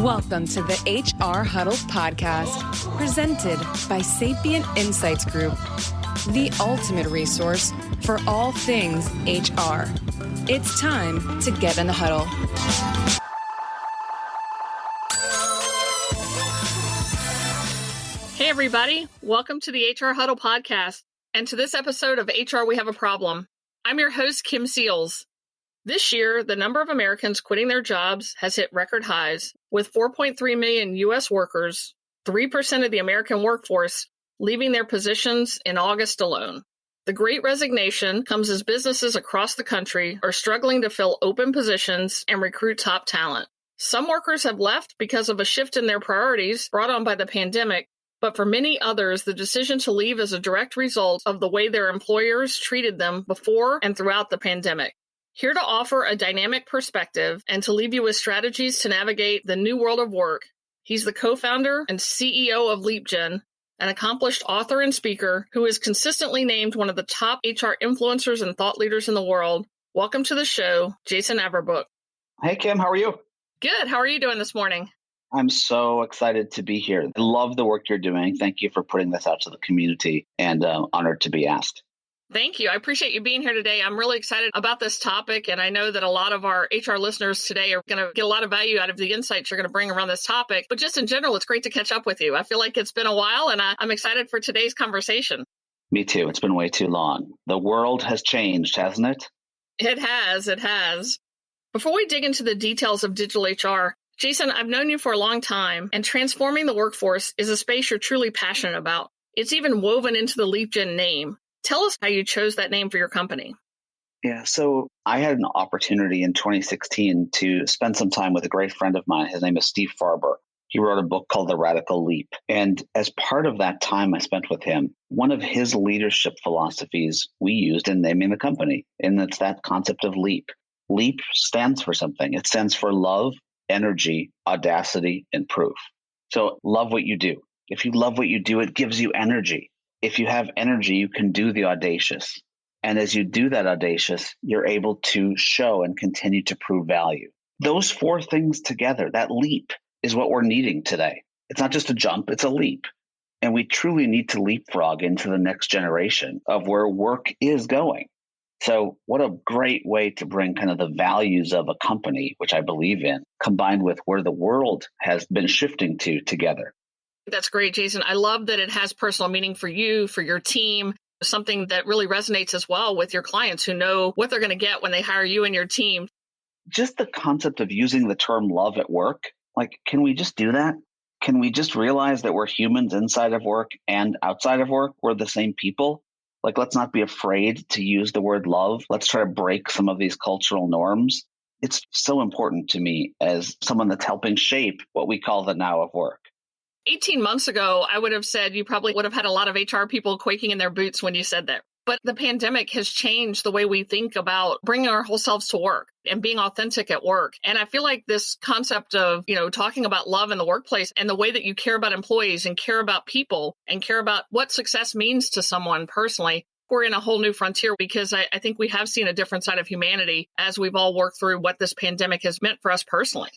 Welcome to the HR Huddle podcast, presented by Sapient Insights Group, the ultimate resource for all things HR. It's time to get in the huddle. Hey, everybody. Welcome to the HR Huddle podcast. And to this episode of HR We Have a Problem. I'm your host, Kim Seals. This year, the number of Americans quitting their jobs has hit record highs, with 4.3 million U.S. workers, 3% of the American workforce, leaving their positions in August alone. The Great Resignation comes as businesses across the country are struggling to fill open positions and recruit top talent. Some workers have left because of a shift in their priorities brought on by the pandemic, but for many others, the decision to leave is a direct result of the way their employers treated them before and throughout the pandemic. Here to offer a dynamic perspective and to leave you with strategies to navigate the new world of work, he's the co-founder and CEO of Leapgen, an accomplished author and speaker who is consistently named one of the top HR influencers and thought leaders in the world. Welcome to the show, Jason Averbook. Hey, Kim, how are you? Good. How are you doing this morning? I'm so excited to be here. I love the work you're doing. Thank you for putting this out to the community, and honored to be asked. Thank you. I appreciate you being here today. I'm really excited about this topic, and I know that a lot of our HR listeners today are going to get a lot of value out of the insights you're going to bring around this topic. But just in general, it's great to catch up with you. I feel like it's been a while, and I'm excited for today's conversation. Me too. It's been way too long. The world has changed, hasn't it? It has. It has. Before we dig into the details of digital HR, Jason, I've known you for a long time, and transforming the workforce is a space you're truly passionate about. It's even woven into the Leapgen name. Tell us how you chose that name for your company. Yeah, so I had an opportunity in 2016 to spend some time with a great friend of mine. His name is Steve Farber. He wrote a book called The Radical Leap. And as part of that time I spent with him, one of his leadership philosophies we used in naming the company, and it's that concept of leap. Leap stands for something. It stands for love, energy, audacity, and proof. So love what you do. If you love what you do, it gives you energy. If you have energy, you can do the audacious. And as you do that audacious, you're able to show and continue to prove value. Those four things together, that leap, is what we're needing today. It's not just a jump, it's a leap. And we truly need to leapfrog into the next generation of where work is going. So what a great way to bring kind of the values of a company, which I believe in, combined with where the world has been shifting to together. That's great, Jason. I love that it has personal meaning for you, for your team, something that really resonates as well with your clients who know what they're going to get when they hire you and your team. Just the concept of using the term love at work, like, can we just do that? Can we just realize that we're humans inside of work and outside of work? We're the same people. Like, let's not be afraid to use the word love. Let's try to break some of these cultural norms. It's so important to me as someone that's helping shape what we call the now of work. 18 months ago, I would have said you probably would have had a lot of HR people quaking in their boots when you said that. But the pandemic has changed the way we think about bringing our whole selves to work and being authentic at work. And I feel like this concept of, talking about love in the workplace and the way that you care about employees and care about people and care about what success means to someone personally, we're in a whole new frontier because I think we have seen a different side of humanity as we've all worked through what this pandemic has meant for us personally.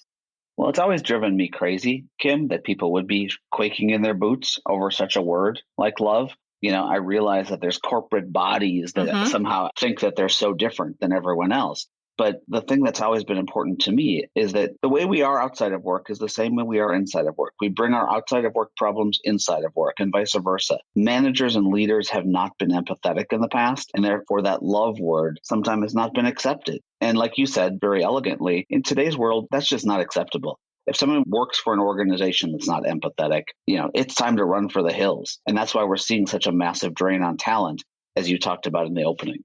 Well, it's always driven me crazy, Kim, that people would be quaking in their boots over such a word like love. I realize that there's corporate bodies that somehow think that they're so different than everyone else. But the thing that's always been important to me is that the way we are outside of work is the same way we are inside of work. We bring our outside of work problems inside of work and vice versa. Managers and leaders have not been empathetic in the past, and therefore that love word sometimes has not been accepted. And like you said very elegantly, in today's world, that's just not acceptable. If someone works for an organization that's not empathetic, it's time to run for the hills. And that's why we're seeing such a massive drain on talent, as you talked about in the opening.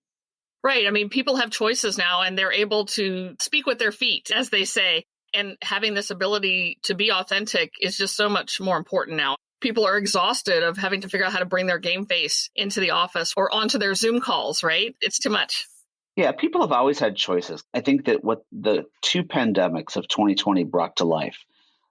Right. I mean, people have choices now and they're able to speak with their feet, as they say. And having this ability to be authentic is just so much more important now. People are exhausted of having to figure out how to bring their game face into the office or onto their Zoom calls, right? It's too much. Yeah, people have always had choices. I think that what the two pandemics of 2020 brought to life,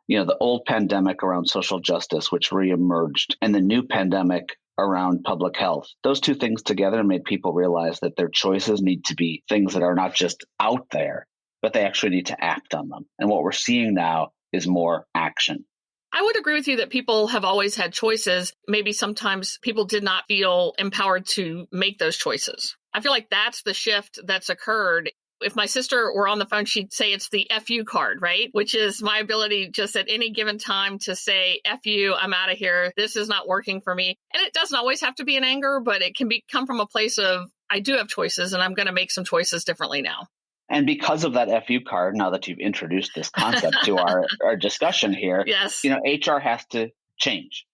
the old pandemic around social justice, which reemerged, and the new pandemic around public health. Those two things together made people realize that their choices need to be things that are not just out there, but they actually need to act on them. And what we're seeing now is more action. I would agree with you that people have always had choices. Maybe sometimes people did not feel empowered to make those choices. I feel like that's the shift that's occurred. If my sister were on the phone, she'd say it's the FU card, right? Which is my ability just at any given time to say, F you, I'm out of here. This is not working for me. And it doesn't always have to be in anger, but it can come from a place of, I do have choices and I'm going to make some choices differently now. And because of that FU card, now that you've introduced this concept to our discussion here, yes, HR has to change.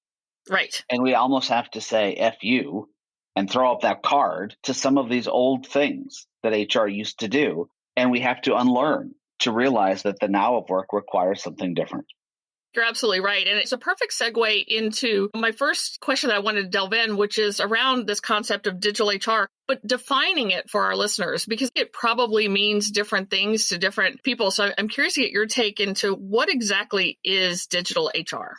Right. And we almost have to say FU and throw up that card to some of these old things that HR used to do. And we have to unlearn to realize that the now of work requires something different. You're absolutely right. And it's a perfect segue into my first question that I wanted to delve in, which is around this concept of digital HR, but defining it for our listeners, because it probably means different things to different people. So I'm curious to get your take into what exactly is digital HR?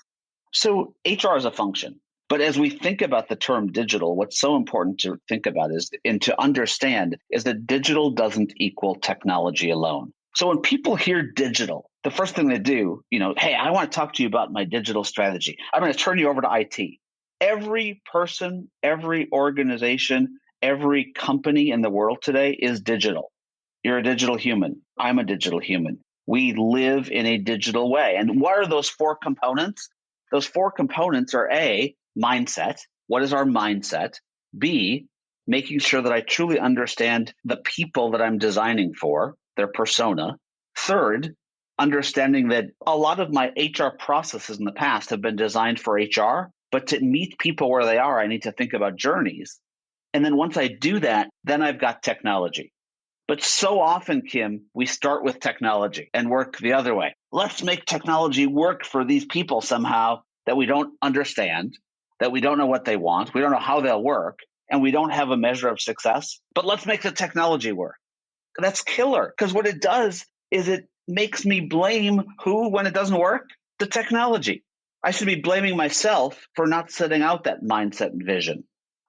So HR is a function. But as we think about the term digital, what's so important to think about is, and to understand, is that digital doesn't equal technology alone. So when people hear digital, the first thing they do, hey, I want to talk to you about my digital strategy. I'm going to turn you over to IT. Every person, every organization, every company in the world today is digital. You're a digital human. I'm a digital human. We live in a digital way. And what are those four components? Those four components are A, mindset. What is our mindset? B, making sure that I truly understand the people that I'm designing for, their persona. Third, understanding that a lot of my HR processes in the past have been designed for HR, but to meet people where they are, I need to think about journeys. And then once I do that, then I've got technology. But so often, Kim, we start with technology and work the other way. Let's make technology work for these people somehow that we don't understand, that we don't know what they want, we don't know how they'll work, and we don't have a measure of success. But let's make the technology work. That's killer, because what it does is it makes me blame who when it doesn't work? The technology. I should be blaming myself for not setting out that mindset and vision,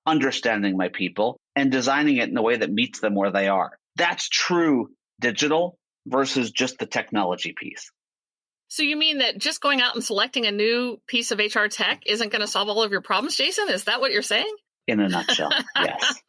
understanding my people, and designing it in a way that meets them where they are. That's true digital versus just the technology piece. So you mean that just going out and selecting a new piece of HR tech isn't going to solve all of your problems, Jason? Is that what you're saying? In a nutshell, yes.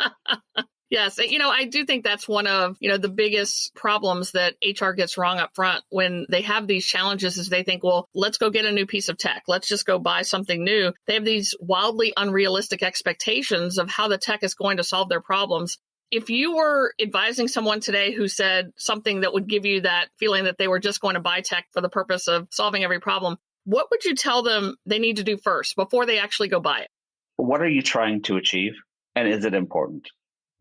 Yes. I do think that's one of, the biggest problems that HR gets wrong up front when they have these challenges is they think, well, let's go get a new piece of tech. Let's just go buy something new. They have these wildly unrealistic expectations of how the tech is going to solve their problems. If you were advising someone today who said something that would give you that feeling that they were just going to buy tech for the purpose of solving every problem, what would you tell them they need to do first before they actually go buy it? What are you trying to achieve? And is it important?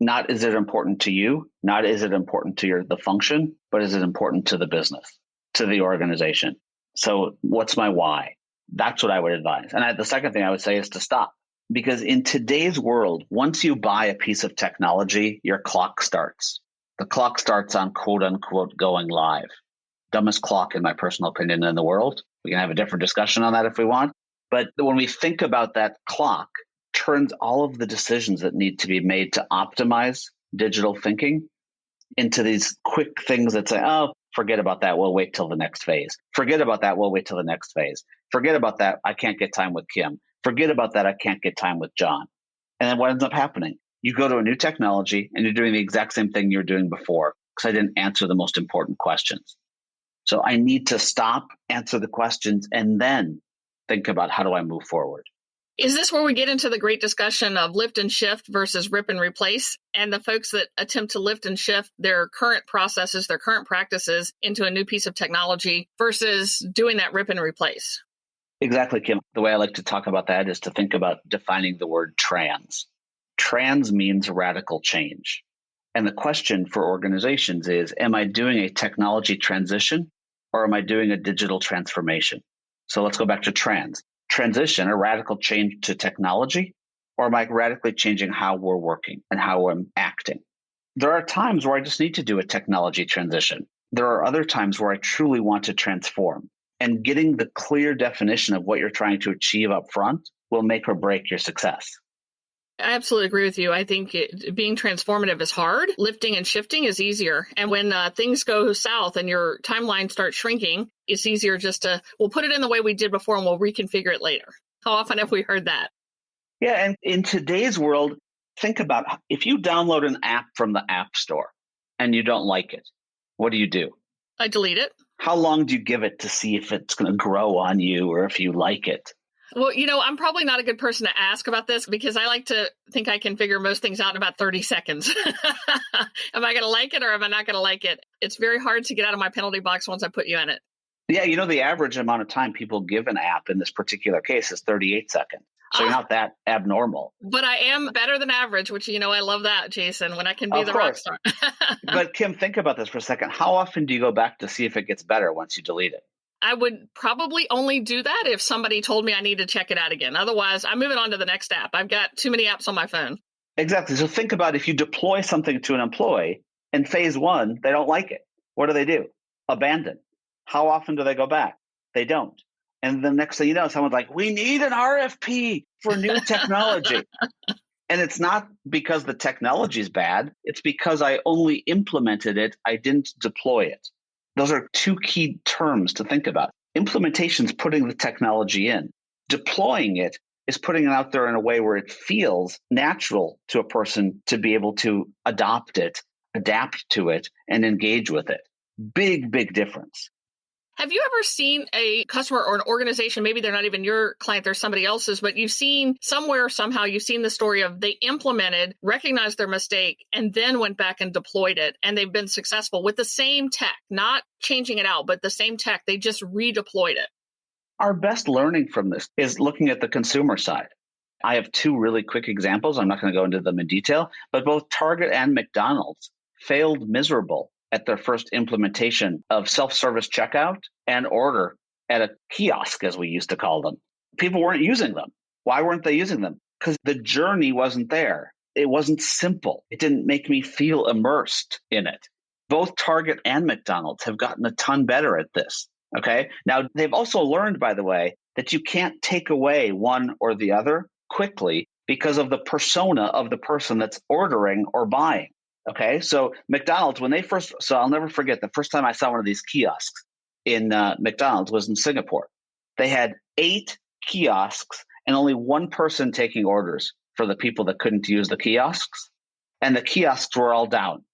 Not is it important to you, not is it important to the function, but is it important to the business, to the organization? So what's my why? That's what I would advise. And the second thing I would say is to stop. Because in today's world, once you buy a piece of technology, your clock starts. The clock starts on quote unquote going live. Dumbest clock, in my personal opinion, in the world. We can have a different discussion on that if we want. But when we think about that clock, turns all of the decisions that need to be made to optimize digital thinking into these quick things that say, oh, forget about that. We'll wait till the next phase. Forget about that. We'll wait till the next phase. Forget about that. I can't get time with Kim. Forget about that. I can't get time with John. And then what ends up happening? You go to a new technology and you're doing the exact same thing you were doing before because I didn't answer the most important questions. So I need to stop, answer the questions, and then think about how do I move forward. Is this where we get into the great discussion of lift and shift versus rip and replace? And the folks that attempt to lift and shift their current processes, their current practices into a new piece of technology versus doing that rip and replace? Exactly, Kim. The way I like to talk about that is to think about defining the word trans. Trans means radical change. And the question for organizations is, am I doing a technology transition or am I doing a digital transformation? So let's go back to trans. Transition, a radical change to technology, or am I radically changing how we're working and how I'm acting? There are times where I just need to do a technology transition. There are other times where I truly want to transform. And getting the clear definition of what you're trying to achieve up front will make or break your success. I absolutely agree with you. I think being transformative is hard. Lifting and shifting is easier. And when things go south and your timeline starts shrinking, it's easier just to, we'll put it in the way we did before and we'll reconfigure it later. How often have we heard that? Yeah. And in today's world, think about if you download an app from the App Store and you don't like it, what do? I delete it. How long do you give it to see if it's going to grow on you or if you like it? Well, I'm probably not a good person to ask about this because I like to think I can figure most things out in about 30 seconds. Am I going to like it or am I not going to like it? It's very hard to get out of my penalty box once I put you in it. Yeah, the average amount of time people give an app in this particular case is 38 seconds. So you're not that abnormal. But I am better than average, which, I love that, Jason, when I can be the rock star. But Kim, think about this for a second. How often do you go back to see if it gets better once you delete it? I would probably only do that if somebody told me I need to check it out again. Otherwise, I'm moving on to the next app. I've got too many apps on my phone. Exactly. So think about if you deploy something to an employee in phase one, they don't like it. What do? Abandon. How often do they go back? They don't. And the next thing you know, someone's like, we need an RFP for new technology. And it's not because the technology is bad. It's because I only implemented it. I didn't deploy it. Those are two key terms to think about. Implementation is putting the technology in. Deploying it is putting it out there in a way where it feels natural to a person to be able to adopt it, adapt to it, and engage with it. Big, big difference. Have you ever seen a customer or an organization, maybe they're not even your client, they're somebody else's, but you've seen somewhere, somehow, you've seen the story of they implemented, recognized their mistake, and then went back and deployed it, and they've been successful with the same tech, not changing it out, but the same tech, they just redeployed it? Our best learning from this is looking at the consumer side. I have two really quick examples. I'm not going to go into them in detail, but both Target and McDonald's failed miserable at their first implementation of self-service checkout and order at a kiosk, as we used to call them. People weren't using them. Why weren't they using them? Because the journey wasn't there. It wasn't simple. It didn't make me feel immersed in it. Both Target and McDonald's have gotten a ton better at this. Okay. Now, they've also learned, by the way, that you can't take away one or the other quickly because of the persona of the person that's ordering or buying. Okay, so McDonald's, so I'll never forget the first time I saw one of these kiosks in McDonald's was in Singapore. They had 8 kiosks and only one person taking orders for the people that couldn't use the kiosks. And the kiosks were all down.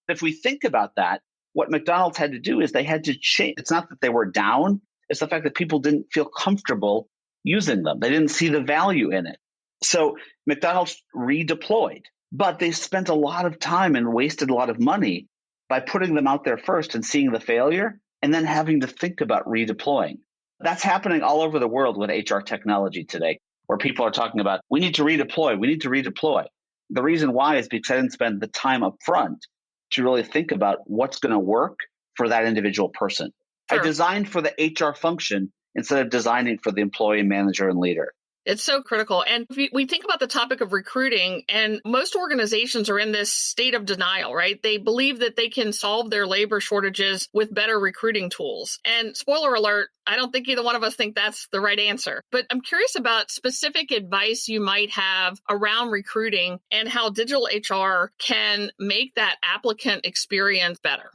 If we think about that, what McDonald's had to do is they had to change. It's not that they were down. It's the fact that people didn't feel comfortable using them. They didn't see the value in it. So McDonald's redeployed. But they spent a lot of time and wasted a lot of money by putting them out there first and seeing the failure and then having to think about redeploying. That's happening all over the world with HR technology today, where people are talking about, we need to redeploy. The reason why is because I didn't spend the time up front to really think about what's going to work for that individual person. Sure. I designed for the HR function instead of designing for the employee, manager, and leader. It's so critical. And we think about the topic of recruiting, and most organizations are in this state of denial, right? They believe that they can solve their labor shortages with better recruiting tools. And spoiler alert, I don't think either one of us think that's the right answer. But I'm curious about specific advice you might have around recruiting and how digital HR can make that applicant experience better.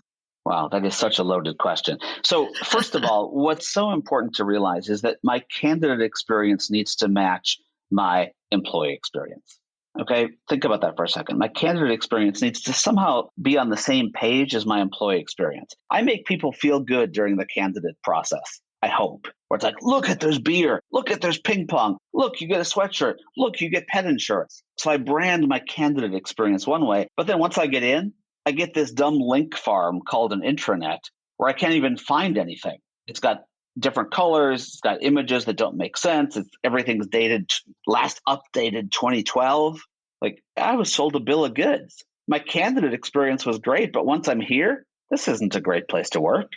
Wow, that is such a loaded question. So first of all, what's so important to realize is that my candidate experience needs to match my employee experience. Okay, think about that for a second. My candidate experience needs to somehow be on the same page as my employee experience. I make people feel good during the candidate process, I hope. Where it's like, look at there's beer. Look at there's ping pong. Look, you get a sweatshirt. Look, you get pet insurance. So I brand my candidate experience one way. But then once I get in, I get this dumb link farm called an intranet where I can't even find anything. It's got different colors. It's got images that don't make sense. Everything's dated, last updated 2012. Like, I was sold a bill of goods. My candidate experience was great, but once I'm here, this isn't a great place to work.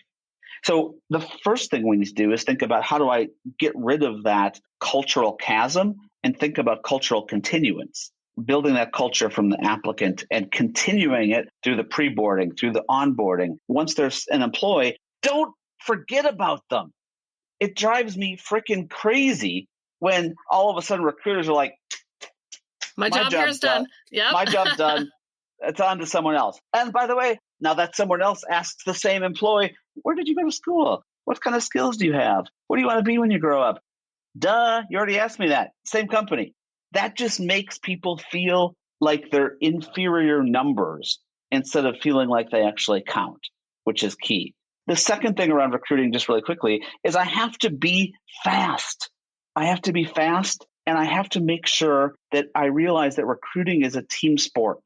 So the first thing we need to do is think about how do I get rid of that cultural chasm and think about cultural continuance. Building that culture from the applicant and continuing it through the pre-boarding, through the onboarding. Once there's an employee, don't forget about them. It drives me freaking crazy when all of a sudden recruiters are like, My job here is done. Yep. My job's done. It's on to someone else. And by the way, now that someone else asks the same employee, where did you go to school? What kind of skills do you have? What do you want to be when you grow up? Duh, you already asked me that. Same company. That just makes people feel like they're inferior numbers instead of feeling like they actually count, which is key. The second thing around recruiting, just really quickly, is I have to be fast. I have to be fast, and I have to make sure that I realize that recruiting is a team sport.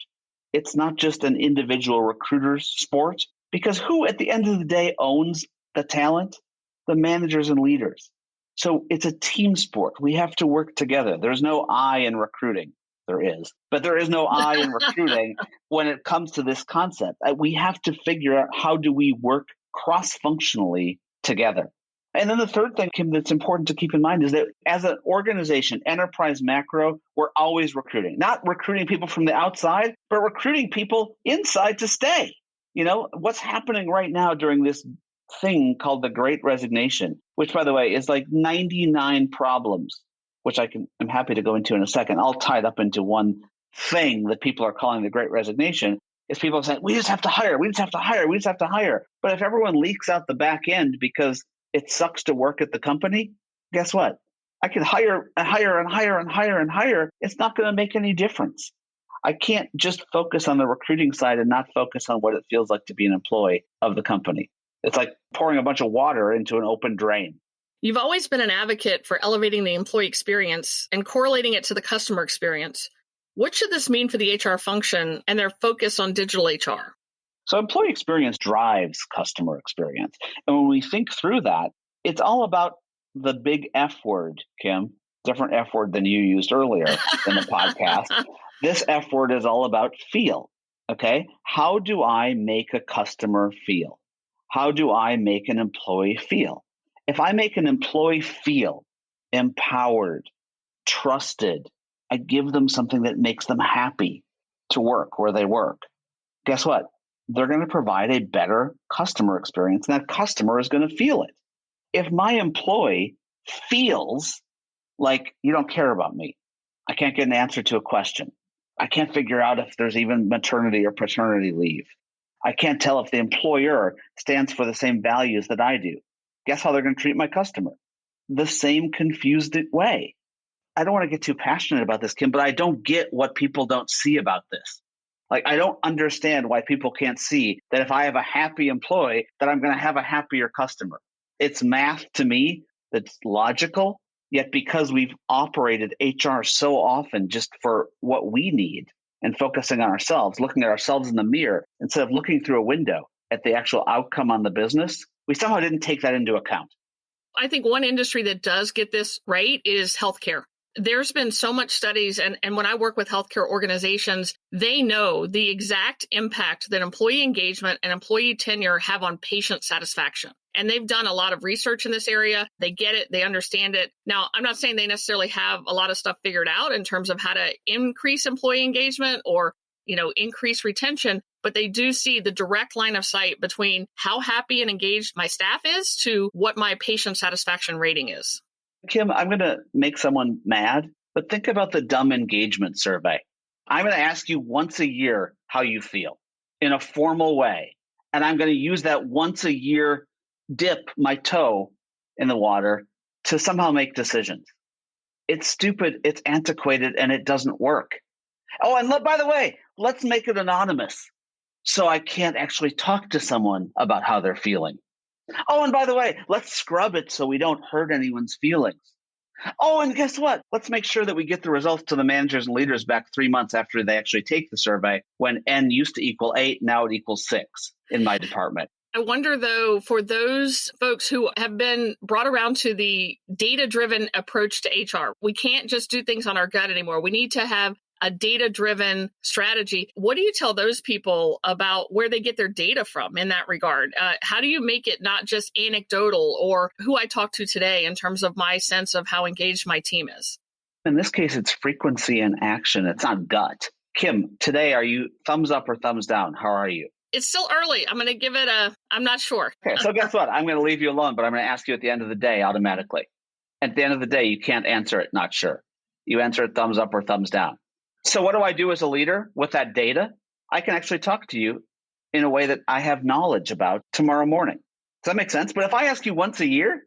It's not just an individual recruiter's sport, because who at the end of the day owns the talent? The managers and leaders. So it's a team sport. We have to work together. There's no I in recruiting. There is, but there is no I in recruiting when it comes to this concept. We have to figure out how do we work cross-functionally together. And then the third thing, Kim, that's important to keep in mind is that as an organization, enterprise macro, we're always recruiting. Not recruiting people from the outside, but recruiting people inside to stay. You know, what's happening right now during this thing called the Great Resignation, which, by the way, is like 99 problems, which I'm happy to go into in a second. I'll tie it up into one thing that people are calling the Great Resignation, is people saying, we just have to hire, we just have to hire, we just have to hire. But if everyone leaks out the back end because it sucks to work at the company, guess what? I can hire and hire and hire and hire and hire. It's not going to make any difference. I can't just focus on the recruiting side and not focus on what it feels like to be an employee of the company. It's like pouring a bunch of water into an open drain. You've always been an advocate for elevating the employee experience and correlating it to the customer experience. What should this mean for the HR function and their focus on digital HR? So employee experience drives customer experience. And when we think through that, it's all about the big F word, Kim, different F word than you used earlier in the podcast. This F word is all about feel. Okay. How do I make a customer feel? How do I make an employee feel? If I make an employee feel empowered, trusted, I give them something that makes them happy to work where they work, guess what? They're going to provide a better customer experience, and that customer is going to feel it. If my employee feels like you don't care about me, I can't get an answer to a question, I can't figure out if there's even maternity or paternity leave, I can't tell if the employer stands for the same values that I do, guess how they're going to treat my customer? The same confused way. I don't want to get too passionate about this, Kim, but I don't get what people don't see about this. Like, I don't understand why people can't see that if I have a happy employee, that I'm going to have a happier customer. It's math to me that's logical, yet because we've operated HR so often just for what we need and focusing on ourselves, looking at ourselves in the mirror instead of looking through a window at the actual outcome on the business, we somehow didn't take that into account. I think one industry that does get this right is healthcare. There's been so much studies, and when I work with healthcare organizations, they know the exact impact that employee engagement and employee tenure have on patient satisfaction. And they've done a lot of research in this area. They get it. They understand it. Now, I'm not saying they necessarily have a lot of stuff figured out in terms of how to increase employee engagement or, increase retention, but they do see the direct line of sight between how happy and engaged my staff is to what my patient satisfaction rating is. Kim, I'm going to make someone mad, but think about the dumb engagement survey. I'm going to ask you once a year how you feel in a formal way. And I'm going to use that once a year dip my toe in the water to somehow make decisions. It's stupid, it's antiquated, and it doesn't work. Oh, and by the way, let's make it anonymous so I can't actually talk to someone about how they're feeling. Oh, and by the way, let's scrub it so we don't hurt anyone's feelings. Oh, and guess what? Let's make sure that we get the results to the managers and leaders back 3 months after they actually take the survey, when N used to equal 8, now it equals 6 in my department. I wonder, though, for those folks who have been brought around to the data-driven approach to HR, we can't just do things on our gut anymore. We need to have a data-driven strategy. What do you tell those people about where they get their data from in that regard? How do you make it not just anecdotal or who I talked to today in terms of my sense of how engaged my team is? In this case, it's frequency and action. It's not gut. Kim, today, are you thumbs up or thumbs down? How are you? It's still early. I'm going to give it I'm not sure. Okay, so guess what? I'm going to leave you alone, but I'm going to ask you at the end of the day automatically. At the end of the day, you can't answer it, not sure. You answer it thumbs up or thumbs down. So what do I do as a leader with that data? I can actually talk to you in a way that I have knowledge about tomorrow morning. Does that make sense? But if I ask you once a year,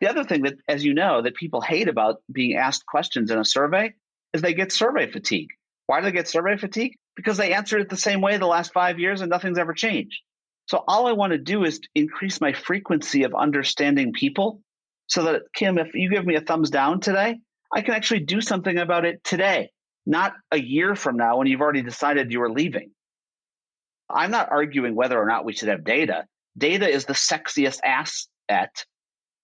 the other thing that, as you know, that people hate about being asked questions in a survey is they get survey fatigue. Why do they get survey fatigue? Because they answered it the same way the last 5 years and nothing's ever changed. So all I want to do is increase my frequency of understanding people so that, Kim, if you give me a thumbs down today, I can actually do something about it today, not a year from now when you've already decided you are leaving. I'm not arguing whether or not we should have data. Data is the sexiest asset.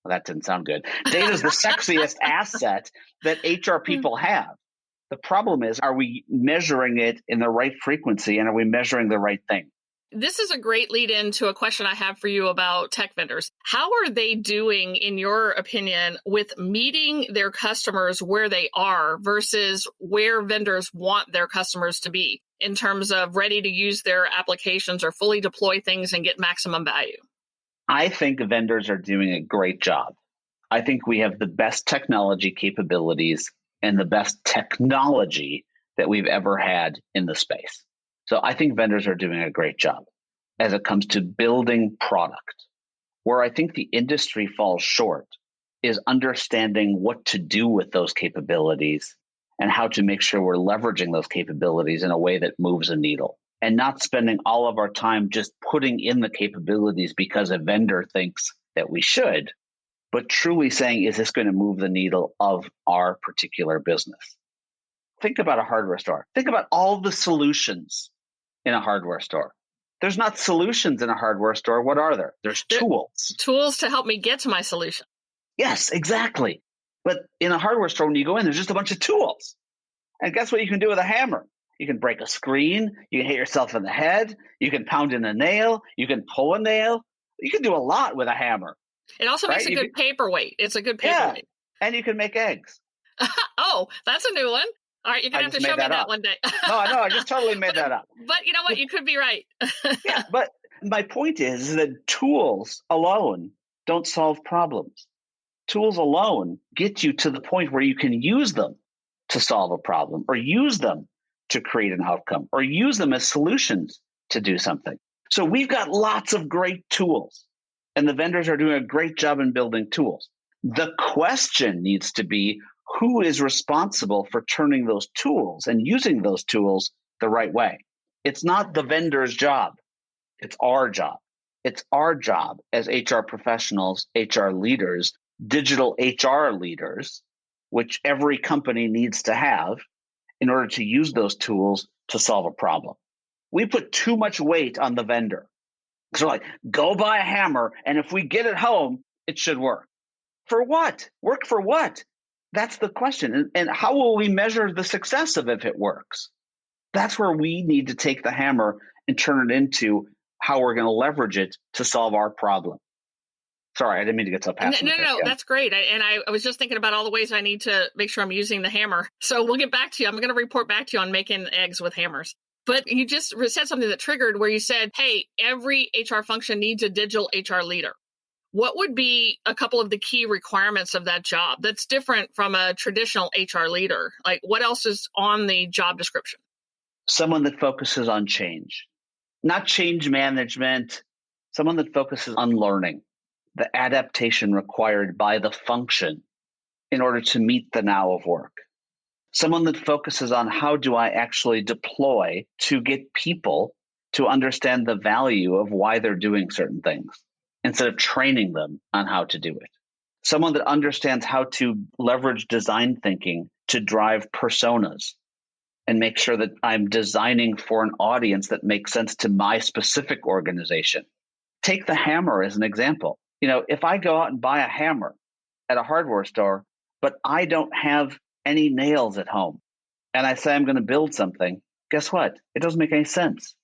Well, that didn't sound good. Data is the sexiest asset that HR people have. The problem is, are we measuring it in the right frequency and are we measuring the right thing? This is a great lead into a question I have for you about tech vendors. How are they doing, in your opinion, with meeting their customers where they are versus where vendors want their customers to be in terms of ready to use their applications or fully deploy things and get maximum value? I think vendors are doing a great job. I think we have the best technology capabilities and the best technology that we've ever had in the space. So I think vendors are doing a great job as it comes to building product. Where I think the industry falls short is understanding what to do with those capabilities and how to make sure we're leveraging those capabilities in a way that moves a needle and not spending all of our time just putting in the capabilities because a vendor thinks that we should, but truly saying, is this going to move the needle of our particular business? Think about a hardware store. Think about all the solutions in a hardware store. There's not solutions in a hardware store. What are there? There's tools. Tools to help me get to my solution. Yes, exactly. But in a hardware store, when you go in, there's just a bunch of tools. And guess what you can do with a hammer? You can break a screen. You can hit yourself in the head. You can pound in a nail. You can pull a nail. You can do a lot with a hammer. It also makes a good paperweight. It's a good paperweight. Yeah, and you can make eggs. Oh, that's a new one. All right, you're going to have to show me that one day. No, I know. I just totally made that up. But you know what? You could be right. Yeah, but my point is that tools alone don't solve problems. Tools alone get you to the point where you can use them to solve a problem or use them to create an outcome or use them as solutions to do something. So we've got lots of great tools and the vendors are doing a great job in building tools. The question needs to be, who is responsible for turning those tools and using those tools the right way? It's not the vendor's job. It's our job. It's our job as HR professionals, HR leaders, digital HR leaders, which every company needs to have in order to use those tools to solve a problem. We put too much weight on the vendor. So like, go buy a hammer, and if we get it home, it should work. For what? Work for what? That's the question. And how will we measure the success of if it works? That's where we need to take the hammer and turn it into how we're going to leverage it to solve our problem. Sorry, I didn't mean to get so passionate. No, that's great. I was just thinking about all the ways I need to make sure I'm using the hammer. So we'll get back to you. I'm going to report back to you on making eggs with hammers. But you just said something that triggered where you said, hey, every HR function needs a digital HR leader. What would be a couple of the key requirements of that job that's different from a traditional HR leader? Like what else is on the job description? Someone that focuses on change, not change management, someone that focuses on learning, the adaptation required by the function in order to meet the now of work. Someone that focuses on how do I actually deploy to get people to understand the value of why they're doing certain things instead of training them on how to do it. Someone that understands how to leverage design thinking to drive personas and make sure that I'm designing for an audience that makes sense to my specific organization. Take the hammer as an example. If I go out and buy a hammer at a hardware store, but I don't have any nails at home, and I say I'm going to build something, guess what? It doesn't make any sense,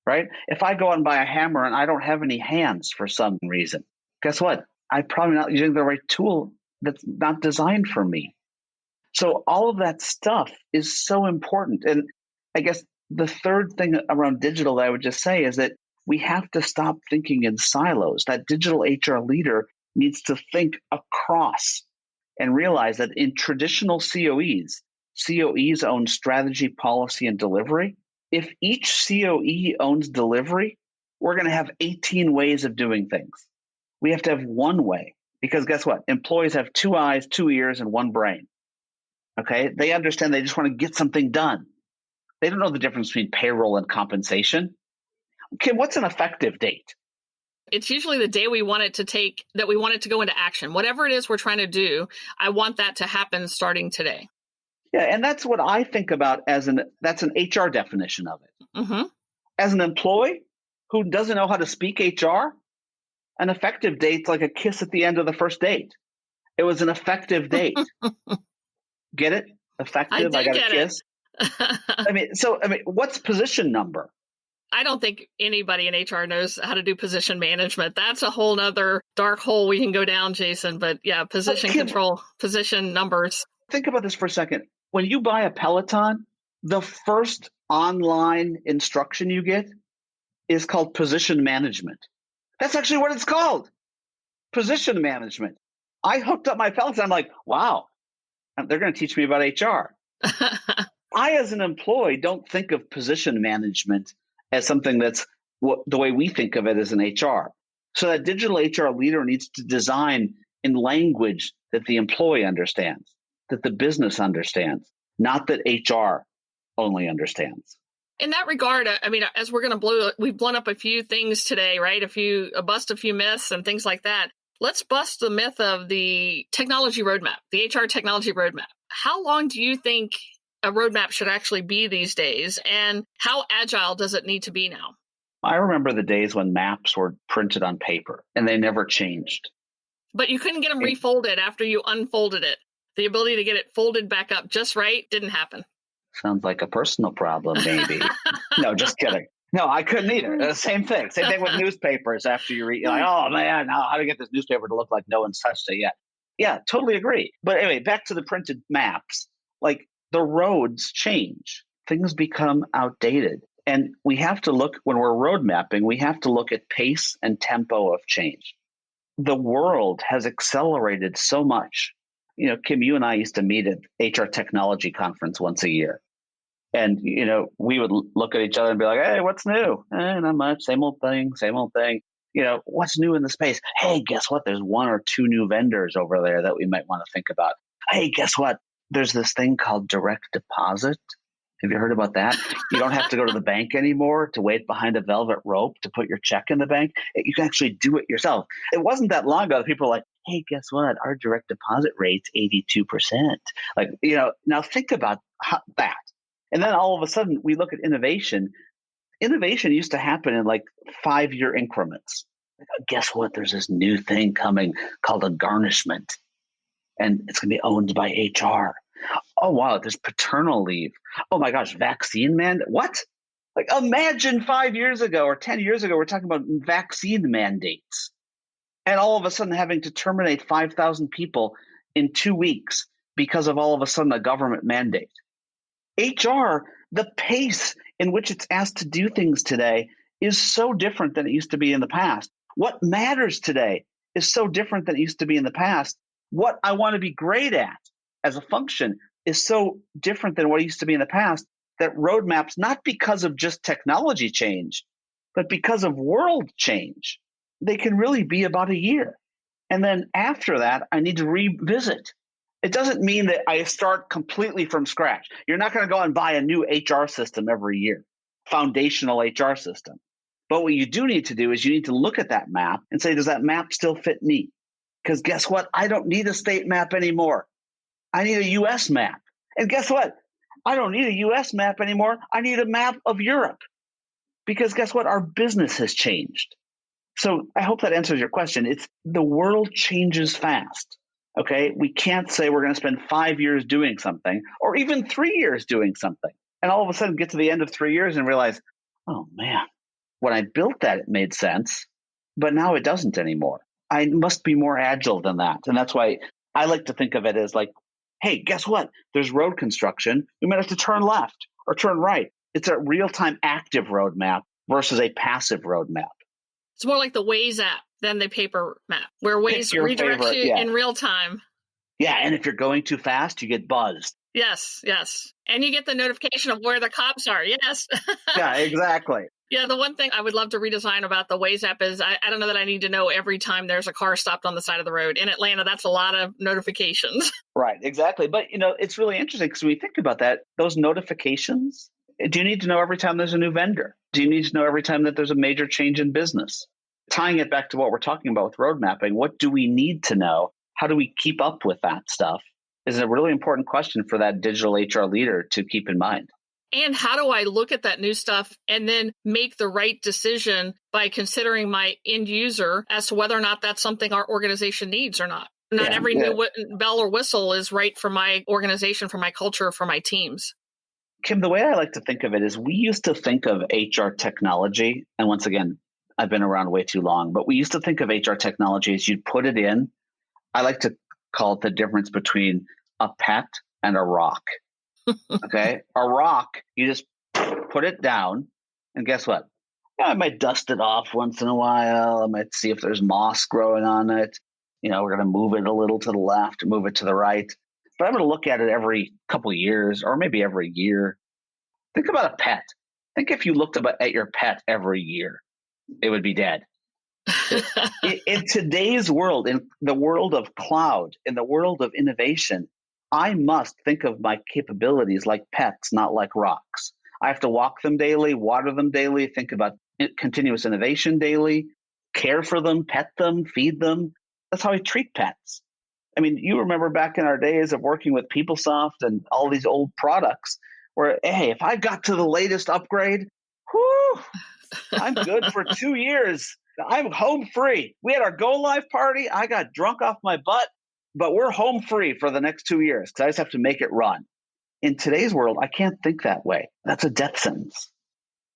right? If I go out and buy a hammer and I don't have any hands for some reason, guess what? I'm probably not using the right tool that's not designed for me. So all of that stuff is so important. And I guess the third thing around digital that I would just say is that we have to stop thinking in silos. That digital HR leader needs to think across and realize that in traditional COEs, COEs own strategy, policy, and delivery. If each COE owns delivery, we're going to have 18 ways of doing things. We have to have one way, because guess what? Employees have 2 eyes, 2 ears, and 1 brain. Okay? They understand they just want to get something done. They don't know the difference between payroll and compensation. Okay, what's an effective date? It's usually the day we want it to take, that we want it to go into action. Whatever it is we're trying to do, I want that to happen starting today. Yeah, and that's what I think about that's an HR definition of it. Mm-hmm. As an employee who doesn't know how to speak HR, an effective date's like a kiss at the end of the first date. It was an effective date. Get it? Effective. I got a kiss. I mean, what's position number? I don't think anybody in HR knows how to do position management. That's a whole nother dark hole we can go down, Jason. But yeah, position control, position numbers. Think about this for a second. When you buy a Peloton, the first online instruction you get is called position management. That's actually what it's called. Position management. I hooked up my Peloton. I'm like, wow, they're going to teach me about HR. I, as an employee, don't think of position management as something that's the way we think of it as an HR. So that digital HR leader needs to design in language that the employee understands, that the business understands, not that HR only understands. In that regard, I mean, as we're going to we've blown up a few things today, right? Bust a few myths and things like that. Let's bust the myth of the technology roadmap, the HR technology roadmap. How long do you think a roadmap should actually be these days? And how agile does it need to be now? I remember the days when maps were printed on paper and they never changed. But you couldn't get them refolded after you unfolded it. The ability to get it folded back up just right didn't happen. Sounds like a personal problem, maybe. No, just kidding. No, I couldn't either. Same thing. Same thing with newspapers. After you read, you're like, oh man, now how to get this newspaper to look like no one's touched it yet. Yeah, totally agree. But anyway, back to the printed maps. Like, the roads change. Things become outdated. And we have to look, when we're road mapping, we have to look at pace and tempo of change. The world has accelerated so much. You know, Kim, you and I used to meet at HR Technology Conference once a year. And, you know, we would look at each other and be like, hey, what's new? Not much. Same old thing, same old thing. You know, what's new in the space? Hey, guess what? There's 1 or 2 new vendors over there that we might want to think about. Hey, guess what? There's this thing called direct deposit. Have you heard about that? You don't have to go to the bank anymore to wait behind a velvet rope to put your check in the bank. You can actually do it yourself. It wasn't that long ago that people were like, hey, guess what? Our direct deposit rate's 82%. Like, you know, now think about that. And then all of a sudden we look at innovation. Innovation used to happen in like 5-year increments. Guess what? There's this new thing coming called a garnishment. And it's going to be owned by HR. Oh, wow, there's paternal leave. Oh, my gosh, vaccine mandate. What? Like, imagine 5 years ago or 10 years ago, we're talking about vaccine mandates. And all of a sudden having to terminate 5,000 people in 2 weeks because of all of a sudden a government mandate. HR, the pace in which it's asked to do things today is so different than it used to be in the past. What matters today is so different than it used to be in the past. What I want to be great at as a function is so different than what it used to be in the past, that roadmaps, not because of just technology change, but because of world change, they can really be about a year. And then after that, I need to revisit. It doesn't mean that I start completely from scratch. You're not going to go and buy a new HR system every year, foundational HR system. But what you do need to do is you need to look at that map and say, does that map still fit me? Because guess what? I don't need a state map anymore. I need a US map. And guess what? I don't need a US map anymore. I need a map of Europe. Because guess what? Our business has changed. So I hope that answers your question. It's the world changes fast. Okay, we can't say we're going to spend 5 years doing something or even 3 years doing something. And all of a sudden get to the end of 3 years and realize, oh man, when I built that, it made sense, but now it doesn't anymore. I must be more agile than that. And that's why I like to think of it as like, hey, guess what? There's road construction. We might have to turn left or turn right. It's a real-time active roadmap versus a passive roadmap. It's more like the Waze app than the paper map, where Waze redirects you in real time. Yeah, and if you're going too fast, you get buzzed. Yes, yes. And you get the notification of where the cops are. Yes. Yeah, exactly. Yeah, the one thing I would love to redesign about the Waze app is I don't know that I need to know every time there's a car stopped on the side of the road. In Atlanta, that's a lot of notifications. Right, exactly. But, it's really interesting because when you think about that, those notifications, do you need to know every time there's a new vendor? Do you need to know every time that there's a major change in business? Tying it back to what we're talking about with road mapping, what do we need to know? How do we keep up with that stuff? Is a really important question for that digital HR leader to keep in mind. And how do I look at that new stuff and then make the right decision by considering my end user as to whether or not that's something our organization needs or not? Not every new bell or whistle is right for my organization, for my culture, for my teams. Kim, the way I like to think of it is we used to think of HR technology, and once again, I've been around way too long, but we used to think of HR technology as you'd put it in. I like to call it the difference between a pet and a rock. Okay. A rock, you just put it down, and guess what? Yeah, I might dust it off once in a while. I might see if there's moss growing on it. We're going to move it a little to the left, move it to the right. But I'm going to look at it every couple of years or maybe every year. Think about a pet. Think if you looked at your pet every year, it would be dead. In today's world, in the world of cloud, in the world of innovation, I must think of my capabilities like pets, not like rocks. I have to walk them daily, water them daily, think about continuous innovation daily, care for them, pet them, feed them. That's how I treat pets. I mean, you remember back in our days of working with PeopleSoft and all these old products where, hey, if I got to the latest upgrade, whew, I'm good for 2 years. I'm home free. We had our go live party. I got drunk off my butt, but we're home free for the next 2 years because I just have to make it run. In today's world, I can't think that way. That's a death sentence.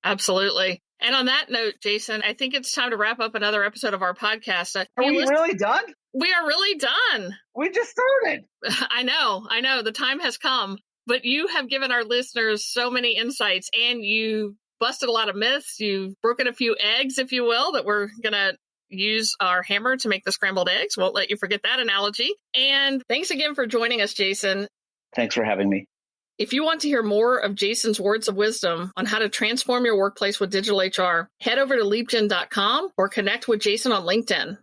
Absolutely. And on that note, Jason, I think it's time to wrap up another episode of our podcast. Are we really done? We are really done. We just started. I know. The time has come. But you have given our listeners so many insights, and you busted a lot of myths. You've broken a few eggs, if you will, that we're going to use our hammer to make the scrambled eggs. Won't let you forget that analogy. And thanks again for joining us, Jason. Thanks for having me. If you want to hear more of Jason's words of wisdom on how to transform your workplace with digital HR, head over to leapgen.com or connect with Jason on LinkedIn.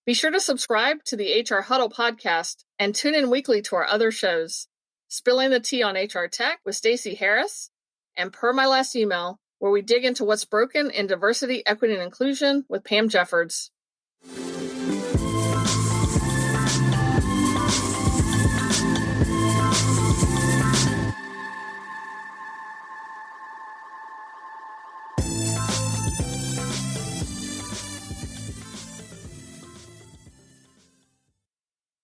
Be sure to subscribe to the HR Huddle podcast and tune in weekly to our other shows, Spilling the Tea on HR Tech with Stacey Harris, and Per My Last Email, where we dig into what's broken in diversity, equity, and inclusion with Pam Jeffords.